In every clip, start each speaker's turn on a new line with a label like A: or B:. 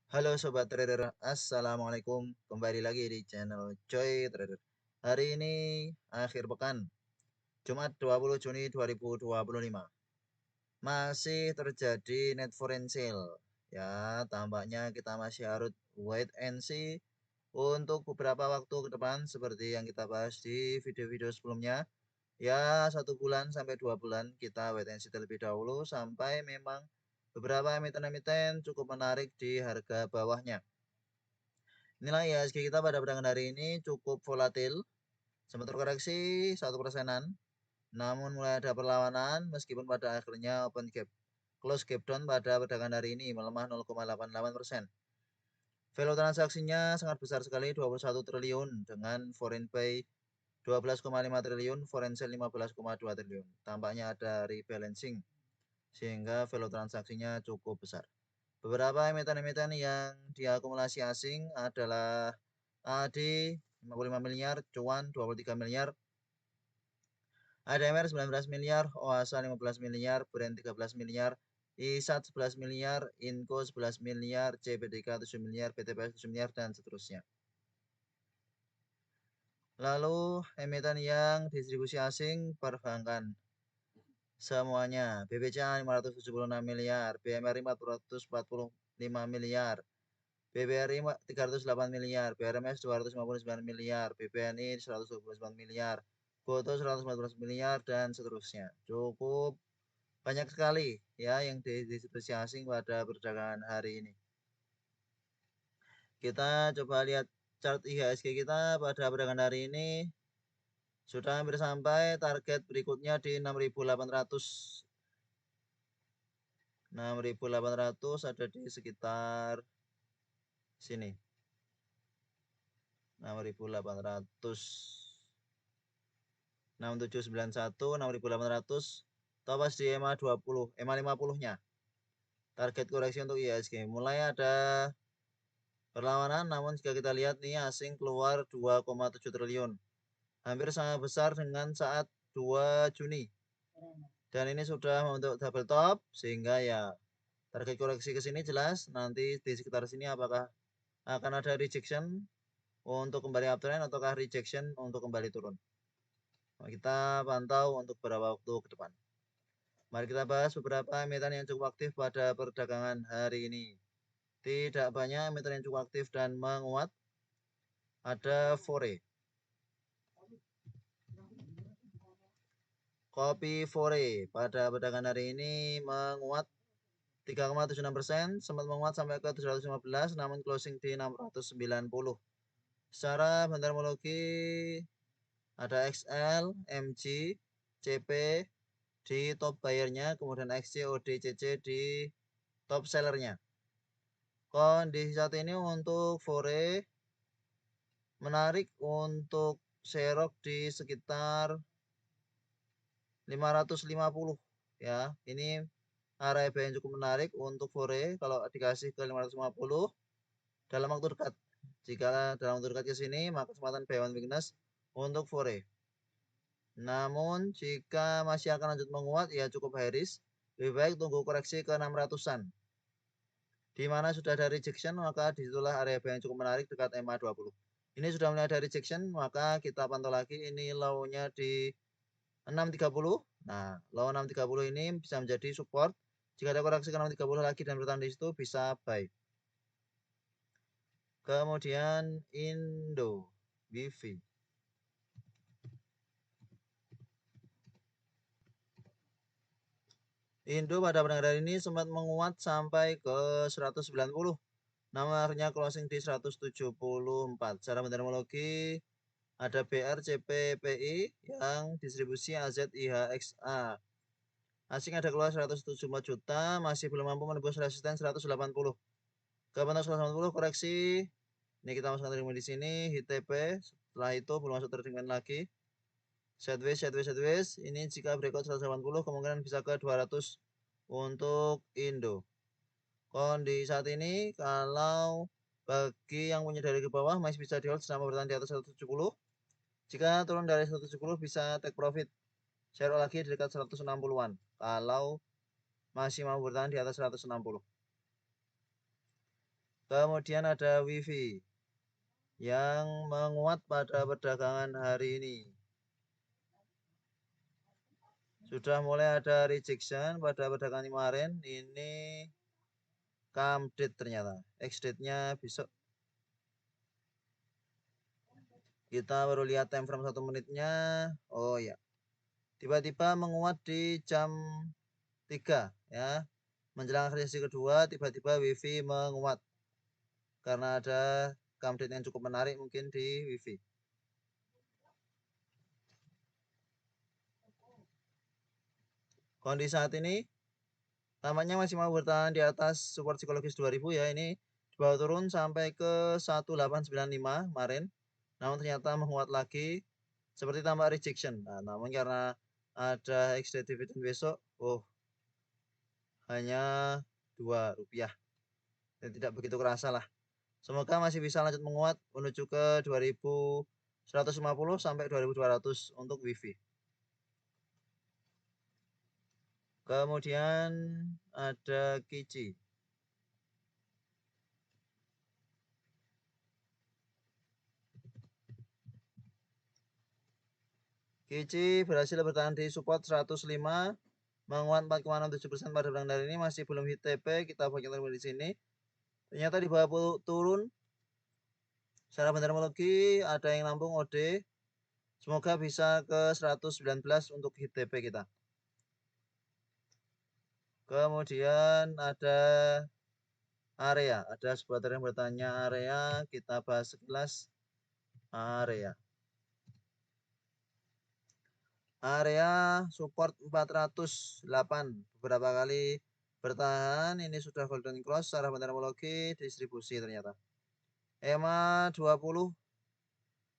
A: Halo Sobat Trader, Assalamualaikum. Kembali lagi di channel Coy Trader. Hari ini akhir pekan, Jumat 20 Juni 2025. Masih terjadi net foreign sale. Ya, tampaknya kita masih harus wait and see untuk beberapa waktu ke depan seperti yang kita bahas di video-video sebelumnya. Ya, 1 bulan sampai 2 bulan kita wait and see terlebih dahulu sampai memang beberapa emiten-emiten cukup menarik di harga bawahnya. Nilai IHSG kita pada perdagangan hari ini cukup volatil, sempat terkoreksi 1%-an, namun mulai ada perlawanan meskipun pada akhirnya open gap. Close gap down pada perdagangan hari ini melemah 0,88%. Value transaksinya sangat besar sekali, 21 triliun dengan foreign buy 12,5 triliun, foreign sell 15,2 triliun. Tampaknya ada rebalancing sehingga value transaksinya cukup besar. Beberapa emiten-emiten yang diakumulasi asing adalah AD 55 miliar, Cuan 23 miliar, ADMR 19 miliar, OASA 15 miliar, Brand 13 miliar, ISAT 11 miliar, Inco 11 miliar, CPDK 7 miliar, PTPS 7 miliar, dan seterusnya. Lalu emiten yang distribusi asing perbankan semuanya, BBCA 576 miliar, BMRI 445 miliar, BBRI 308 miliar, BRMS 259 miliar, BBNI 129 miliar, Goto 114 miliar, dan seterusnya. Cukup banyak sekali ya yang distribusi asing pada perdagangan hari ini. Kita coba lihat chart IHSG kita pada perdagangan hari ini sudah hampir sampai target berikutnya di 6.800. 6.800 ada di sekitar sini. 6.800. 6791, 6.800, topas di EMA 20, EMA 50-nya. Target koreksi untuk IHSG mulai ada perlawanan, namun jika kita lihat nih asing keluar 2,7 triliun. Hampir sama besar dengan saat 2 Juni. Dan ini sudah membentuk double top sehingga ya target koreksi ke sini jelas, nanti di sekitar sini apakah akan ada rejection untuk kembali uptrend ataukah rejection untuk kembali turun. Kita pantau untuk beberapa waktu ke depan. Mari kita bahas beberapa emiten yang cukup aktif pada perdagangan hari ini. Tidak banyak emiten yang cukup aktif dan menguat. Ada Fore. Kopi Fore pada perdagangan hari ini menguat 3,76%, sempat menguat sampai ke 715, namun closing di 690. Secara fundamentologi ada XL, MG, CP di top buyer-nya, kemudian XC, ODCC di top seller-nya. Kondisi saat ini untuk Fore menarik untuk serok di sekitar 550 ya. Ini area yang cukup menarik untuk Fore kalau dikasih ke 550 dalam waktu dekat. Jika dalam waktu dekat ke sini maka kesempatan buy one weakness untuk Fore. Namun jika masih akan lanjut menguat ya cukup high risk. Lebih baik tunggu koreksi ke 600-an. Di mana sudah ada rejection maka disitulah area yang cukup menarik dekat EMA 20. Ini sudah mulai ada rejection maka kita pantau lagi ini low-nya di 630. Nah, low 630 ini bisa menjadi support. Jika ada koreksi ke 630 lagi dan bertahan di situ bisa buy. Kemudian Indo Wifi. Indo pada perdagangan hari ini sempat menguat sampai ke 190. Namun akhirnya closing di 174. Secara meteorologi ada BRCPPI yang distribusi AZIHXA. Asing ada keluar 174 juta, masih belum mampu menembus resisten 180. Ke bentuk 180 koreksi. Ini kita masukkan trading di sini, HTP. Setelah itu belum masuk trading lagi. Sideways. Ini jika breakout 180 kemungkinan bisa ke 200 untuk Indo. Kondisi saat ini kalau bagi yang punya dari ke bawah masih bisa di hold selama bertahan di atas 170. Jika turun dari 170 bisa take profit. Share lagi di dekat 160-an. Kalau masih mau bertahan di atas 160. Kemudian ada WiFi yang menguat pada perdagangan hari ini. Sudah mulai ada rejection pada perdagangan kemarin. Ini come date ternyata. Ex-date-nya besok. Kita baru lihat time frame 1 menitnya. Oh ya. Tiba-tiba menguat di jam 3 ya. Menjelang sesi kedua tiba-tiba WiFi menguat. Karena ada come date yang cukup menarik mungkin di WiFi. Kondisi saat ini tampaknya masih mau bertahan di atas support psikologis 2000 ya. Ini dibawa turun sampai ke 1895 kemarin. Namun ternyata menguat lagi seperti tampak rejection. Nah, namun karena ada XD dividend besok, hanya Rp2 dan tidak begitu kerasa lah. Semoga masih bisa lanjut menguat menuju ke 2150 sampai 2200 untuk WiFi. Kemudian ada Kici. Kici berhasil bertahan di support 105, menguat 4,67% pada perdagangan hari ini, masih belum hit TP. Kita bagian di sini. Ternyata di bawah turun. Secara bendermologi ada yang lambung OD. Semoga bisa ke 119 untuk hit TP kita. Kemudian ada area. Ada sebuah yang bertanya area. Kita bahas sekilas area. Area support 408 beberapa kali bertahan. Ini sudah golden cross secara bendermologi distribusi ternyata. EMA 20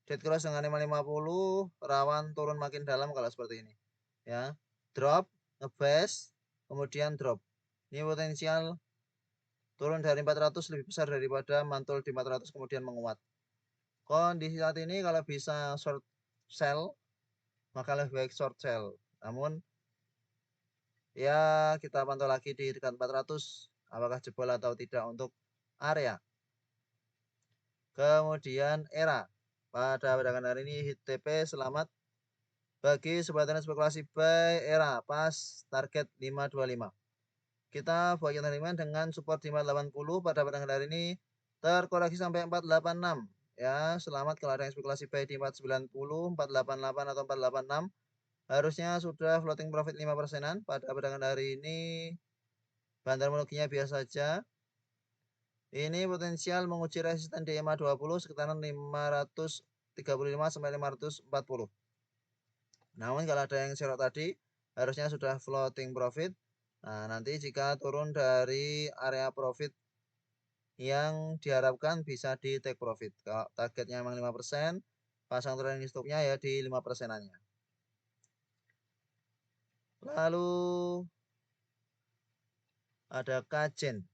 A: dead cross dengan EMA 50 rawan turun makin dalam kalau seperti ini ya. Drop, ngebase, kemudian drop. Ini potensial turun dari 400 lebih besar daripada mantul di 400 kemudian menguat. Kondisi saat ini kalau bisa short sell maka lebih baik short sell. Namun ya kita pantau lagi di dekat 400 apakah jebol atau tidak untuk area. Kemudian era pada perdagangan hari ini hit TP. Selamat bagi sobat spekulasi buy era pas target 525. Kita buat yang tadi dengan support 580 pada perdagangan hari ini terkoreksi sampai 486 ya. Selamat kalau ada yang spekulasi buy di 490, 488 atau 486 harusnya sudah floating profit 5%-an pada perdagangan hari ini. Bandarmologinya biasa saja. Ini potensial menguji resisten di EMA 20 sekitaran 535 sampai 540. Namun kalau ada yang serok tadi harusnya sudah floating profit. Nah, nanti jika turun dari area profit yang diharapkan bisa di take profit. Kalau targetnya memang 5%, pasang trailing stopnya ya di 5%-annya. Lalu ada Kajen.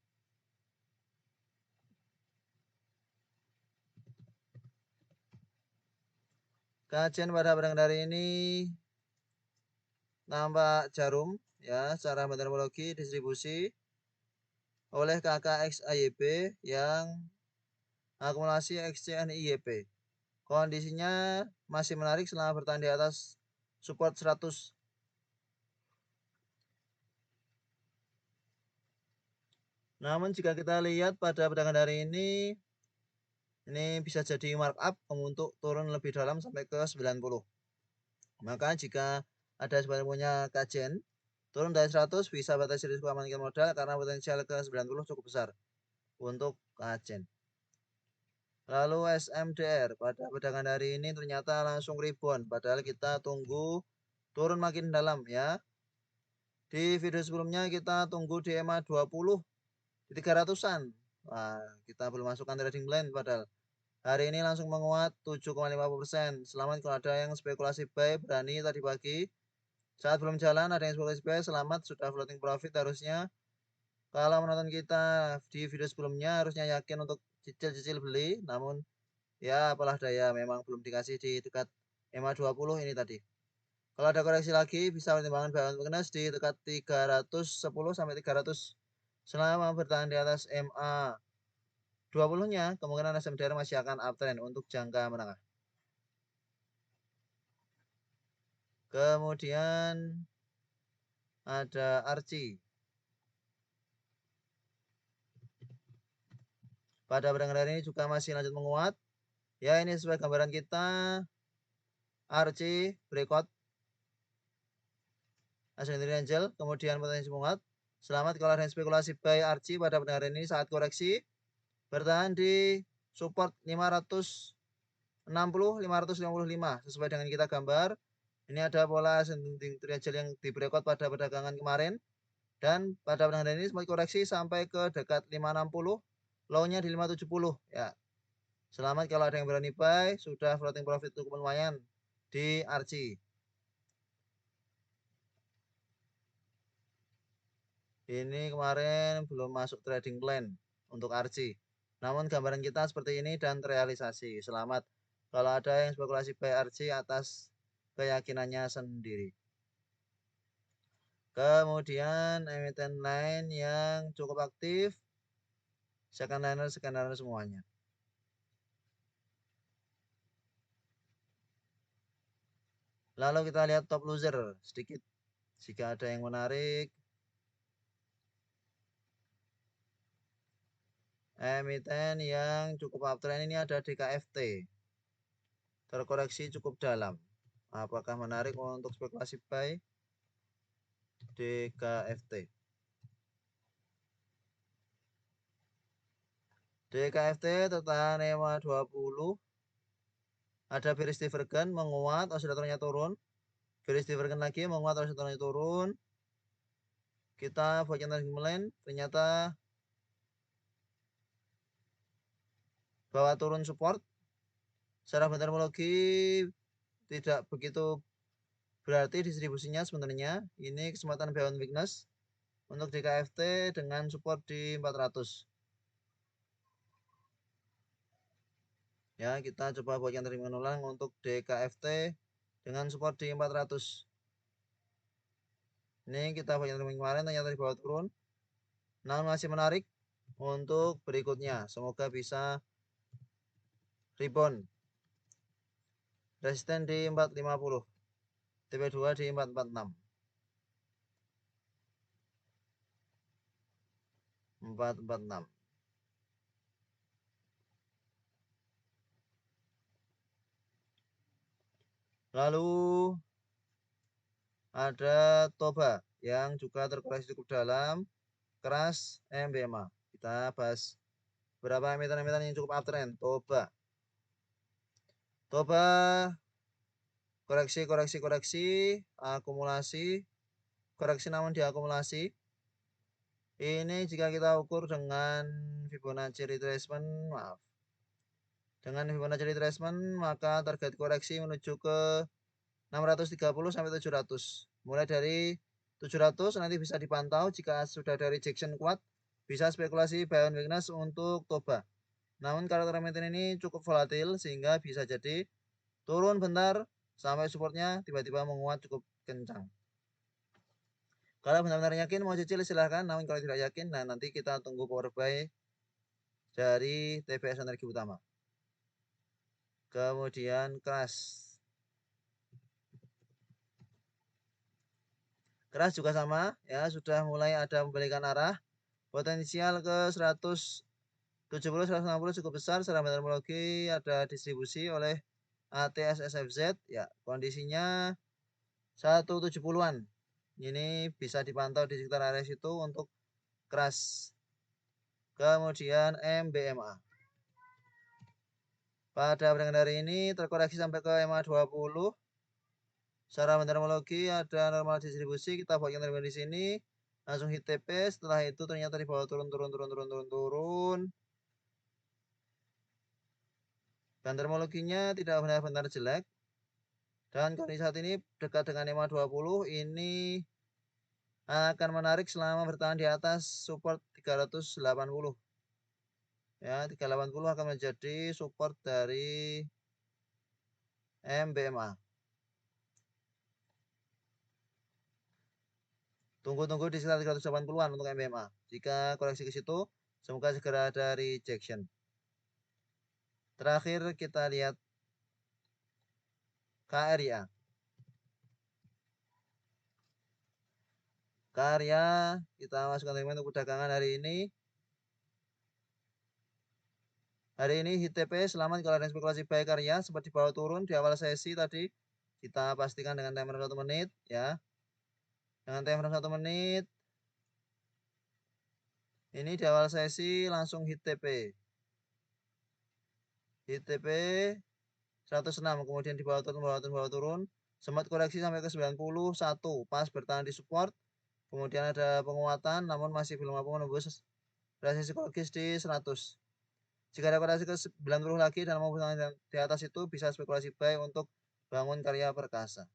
A: Kajian pada perdagangan hari ini nampak jarum ya secara meteorologi distribusi oleh KKXAYP yang akumulasi XCNIYP. Kondisinya masih menarik selama bertahan di atas support 100. Namun jika kita lihat pada perdagangan hari ini bisa jadi markup untuk turun lebih dalam sampai ke 90. Maka jika ada sebenarnya punya kajian turun dari 100 bisa batasi risiko amankan modal karena potensial ke 90 cukup besar untuk kajian. Lalu SMDR pada perdagangan hari ini ternyata langsung rebound padahal kita tunggu turun makin dalam ya. Di video sebelumnya kita tunggu di EMA 20 di 300-an. Wah, kita belum masukkan trading plan padahal hari ini langsung menguat 7,50%. Selamat kalau ada yang spekulasi buy berani tadi pagi. Saat belum jalan ada yang spekulasi buy, selamat sudah floating profit harusnya. Kalau menonton kita di video sebelumnya harusnya yakin untuk cicil-cicil beli, namun ya apalah daya memang belum dikasih di dekat EMA 20 ini tadi. Kalau ada koreksi lagi bisa pertimbangan buy on weakness di dekat 310 sampai 300 selama bertahan di atas MA 20-nya kemungkinan SMDR masih akan uptrend untuk jangka menengah. Kemudian ada Archie. Pada perdagangan hari ini juga masih lanjut menguat. Ya, ini sesuai gambaran kita. Archie breakout Ascending Angel, kemudian potensi menguat. Selamat kalau ada spekulasi buy Archie pada perdagangan ini saat koreksi. Bertahan di support 560 555 sesuai dengan kita gambar. Ini ada pola ascending triangle yang di breakout pada perdagangan kemarin. Dan pada perdagangan ini sempat koreksi sampai ke dekat 560, low-nya di 570 ya. Selamat kalau ada yang berani buy, sudah floating profit cukup lumayan di Archie. Ini kemarin belum masuk trading plan untuk Archie. Namun gambaran kita seperti ini dan terrealisasi. Selamat kalau ada yang spekulasi buy Archie atas keyakinannya sendiri. Kemudian emiten lain yang cukup aktif, second liner semuanya. Lalu kita lihat top loser sedikit. Jika ada yang menarik, emiten yang cukup uptrend ini ada DKFT. Terkoreksi cukup dalam. Apakah menarik untuk spekulasi buy? DKFT. DKFT tertahan EMA 20. Ada bearish divergence menguat, osilatornya turun. Bearish divergence lagi menguat, osilatornya turun. Kita buat yang lain ternyata bawa turun support. Secara bentarmologi tidak begitu berarti distribusinya sebenarnya. Ini kesempatan beyond weakness untuk DKFT dengan support di 400. Ya, kita coba buat yang terima ulang untuk DKFT dengan support di 400. Ini kita buat yang terima kemarin ternyata di bawah turun. Namun masih menarik untuk berikutnya. Semoga bisa rebound. Resisten di 450. TP2 di 446. 446. Lalu ada Toba yang juga terkoreksi cukup dalam, keras MBMA. Kita bahas beberapa emiten-emiten yang cukup uptrend. Toba koreksi, akumulasi, koreksi namun diakumulasi. Ini jika kita ukur dengan Fibonacci retracement, dengan Fibonacci retracement maka target koreksi menuju ke 630 sampai 700. Mulai dari 700 nanti bisa dipantau jika sudah ada rejection kuat, bisa spekulasi buy on weakness untuk Toba. Namun karakter emiten ini cukup volatil sehingga bisa jadi turun bentar sampai supportnya tiba-tiba menguat cukup kencang. Kalau benar-benar yakin mau cicil silahkan, namun kalau tidak yakin, nah nanti kita tunggu power buy dari TBS Energi Utama. Kemudian keras juga sama ya, sudah mulai ada membalikan arah, potensial ke 170 160 cukup besar. Secara meteorologi ada distribusi oleh ATS SFZ ya, kondisinya 170-an. Ini bisa dipantau di sekitar area situ untuk keras. Kemudian MBMA. Pada perdagangan hari ini terkoreksi sampai ke EMA 20. Secara meteorologi ada normal distribusi, kita buat yang terbaik di sini. Langsung hit TP, setelah itu ternyata di bawah turun. Dan termologinya tidak benar-benar jelek. Dan kondisi saat ini dekat dengan EMA 20 ini akan menarik selama bertahan di atas support 380. Ya, 380 akan menjadi support dari MBMA. Tunggu-tunggu di sekitar 380-an untuk MBMA. Jika koreksi ke situ, semoga segera ada rejection. Terakhir kita lihat KRIA. Karya kita masukkan teman untuk perdagangan hari ini. Hari ini HITP selamat kalau ada spekulasi buy karya sempat di bawah turun di awal sesi tadi. Kita pastikan dengan timer 1 menit ya. Dengan timer 1 menit. Ini di awal sesi langsung HITP. HITP 106 kemudian di bawah turun. Sempat koreksi sampai ke 91 pas bertahan di support. Kemudian ada penguatan namun masih belum mampu menembus resistance psikologis di 100. Jika ada koreksi ke 90 lagi dan mau di atas itu bisa spekulasi buy untuk bangun karya perkasa.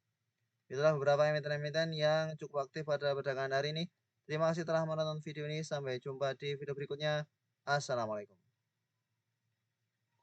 A: Itulah beberapa emiten-emiten yang cukup aktif pada perdagangan hari ini. Terima kasih telah menonton video ini. Sampai jumpa di video berikutnya. Assalamualaikum.